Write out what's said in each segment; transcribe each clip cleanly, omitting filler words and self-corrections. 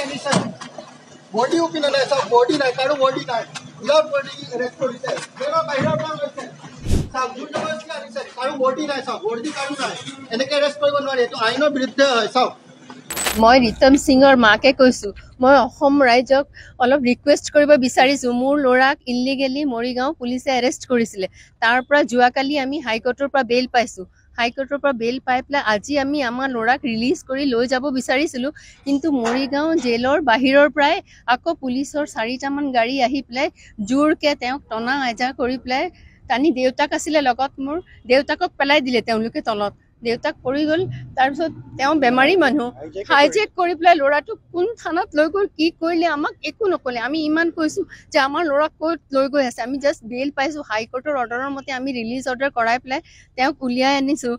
আনিছে বডি ওপিনে নাই সব বডি নাই কাৰো বডি নাই ইয়াৰ বডি এৰেষ্ট কৰিছে বেলা বাহিৰৰ পৰা গৈছে সব জুজবস্তি আনিছে কাৰো বডি নাই সব বডি কাৰো নাই এনেকে এৰেষ্ট কৰিব নোৱাৰে এটো আইনৰ বিৰুদ্ধে হয় সব মই ৰিতম সিঙৰ মাকে কৈছো মই অসম ৰাইজক অলপ ৰিকুৱেষ্ট কৰিব বিচাৰিছো মোৰ ল'ৰাক ইলিগেলি মৰিগাঁও পুলিচে এৰেষ্ট কৰিছিলে তাৰ পৰা যোৱাকালি আমি হাইকোৰ্টৰ পৰা বেল পাইছো হাইকোৰ্টৰ পৰা বেল পাই পেলাই আজি আমি আমাৰ ল'ৰাক ৰিলিজ কৰি লৈ যাব বিচাৰিছিলো কিন্তু মৰিগাঁও জেলৰ বাহিৰৰ পৰাই আকৌ পুলিচৰ 4টামান গাড়ী আহি পেলাই জোৰকে তেওঁক টনা আজা কৰি পেলাই টানি দেউতাক আছিলে লগত মোৰ দেউতাকক পেলাই দিলে তেওঁলোকে তলত দেউতাক পৰি গ'ল তাৰপিছত তেওঁ বেমাৰী মানুহ হাইজেক কৰি পেলাই ল'ৰাটোক কোন থানাত লৈ গ'ল কি কৰিলে আমাক একো নক'লে আমি ইমান কৈছো যে আমাৰ ল'ৰাক ক'ত লৈ গৈ আছে আমি জাষ্ট বেল পাইছো হাইকোৰ্টৰ অৰ্ডাৰৰ মতে আমি ৰিলিজ অৰ্ডাৰ কৰাই পেলাই তেওঁক উলিয়াই আনিছো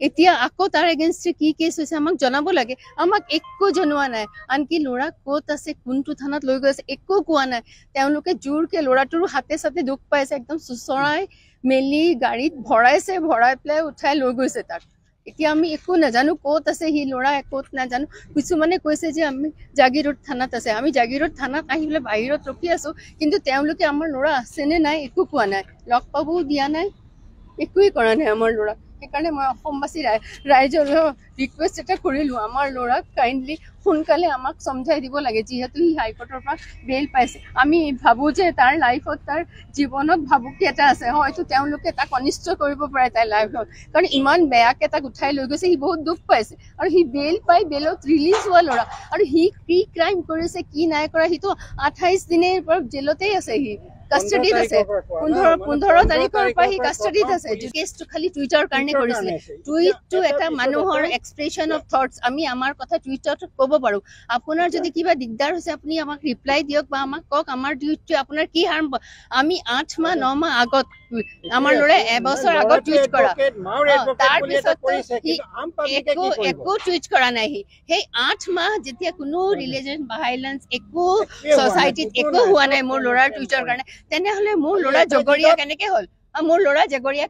এতিয়া আকৌ তাৰ এগেইনষ্টে কি কেছ হৈছে আমাক জনাব লাগে আমাক একো জনোৱা নাই আনকি ল'ৰা ক'ত আছে কোনটো থানাত লৈ গৈ আছে একো কোৱা নাই তেওঁলোকে জোৰকে ল'ৰাটোৰ হাতে চাতে দুখ পাইছে একদম চুচৰাই মেলি গাড়ীত ভৰাইছে ভৰাই পেলাই উঠাই লৈ গৈছে তাক এতিয়া আমি একো নাজানো ক'ত আছে সি ল'ৰা ক'ত নাজানো কিছুমানে কৈছে যে আমি জাগিৰোড থানাত আছে আমি জাগিৰোড থানাত আহি পেলাই বাহিৰত ৰখি আছো কিন্তু তেওঁলোকে আমাৰ ল'ৰা আছেনে নাই একো কোৱা নাই লগ পাবও দিয়া নাই একোৱেই কৰা নাই আমাৰ ল'ৰা সেইকাৰণে মই অসমবাসী ৰাইজৰ ৰিকুৱেষ্ট এটা কৰিলো আমাৰ ল'ৰাক কাইণ্ডলি সোনকালে আমাক সমঝাই দিব লাগে যিহেতু সি হাইকোৰ্টৰ পৰা বেল পাইছে আমি ভাবো যে তাৰ লাইফত তাৰ জীৱনত ভাবুকি এটা আছে হয়তো তেওঁলোকে তাক অনিষ্ট কৰিব পাৰে তাইৰ লাইফত কাৰণ ইমান বেয়াকে তাক উঠাই লৈ গৈছে সি বহুত দুখ পাইছে আৰু সি বেল পাই বেলত ৰিলিজ হোৱা ল'ৰা আৰু সি কি ক্ৰাইম কৰিছে কি নাই কৰা সিটো 28 দিনৰ পৰা জেলতেই আছে সি কাস্টডিত আছে 15 তাৰিখৰ পৰা সি কাস্টডিত আছে কেছটো খালি টুইটাৰৰ কাৰণে কৰিছিলে টুইটটো এটা মানুহৰ এক্সপ্ৰেছন অফ থটছ আমি আমাৰ কথা টুইটাৰত ক'ব পাৰো আপোনাৰ যদি কিবা দিগদাৰ হৈছে আপুনি আমাক ৰিপ্লাই দিয়ক বা আমাক কওক আমাৰ টুইটটো আপোনাৰ কি হাৰ্ম আমি 8 মাহ 9 মাহ আগত আমাৰ ল'ৰাই এবছৰ আগত টুইট কৰা তাৰপিছত একো টুইট কৰা নাই সি সেই 8 মাহ যেতিয়া কোনো ৰিলিজন ভাইলেন্স একো ছ'চাইটিত একো হোৱা নাই মোৰ ল'ৰাৰ টুইটৰ কাৰণে তেনেহ'লে মোৰ ল'ৰা জগৰীয়া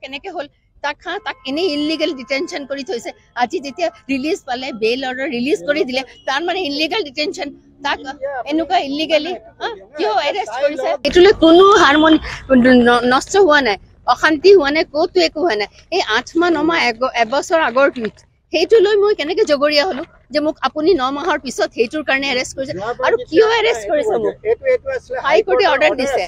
কেনেকে হ'ল তাক এনেই ইলিগেল ডিটেনশ্যন কৰি থৈছে আজি যেতিয়া ৰিলিজ পালে বেল অৰ্ডাৰ ৰিলিজ কৰি দিলে তাৰ মানে ইলিগেল ডিটেনশ্যন তাক এনেকুৱা ইলিগেলি কিয় এৰেষ্ট কৰিছে এইটোলৈ কোনো হাৰমনি নষ্ট হোৱা নাই অশান্তি হোৱা নাই ক'তো একো হোৱা নাই এই 8 মাহ 9 মাহ এবছৰ আগৰ টুইট সেইটো লৈ মই কেনেকে জগৰীয়া হলো যে মোক আপুনি 9 মাহৰ পিছত সেইটোৰ কাৰণে এৰেষ্ট কৰিছে আৰু কিয় এৰেষ্ট কৰিছে মোক হাইকোৰ্টে অৰ্ডাৰ দিছে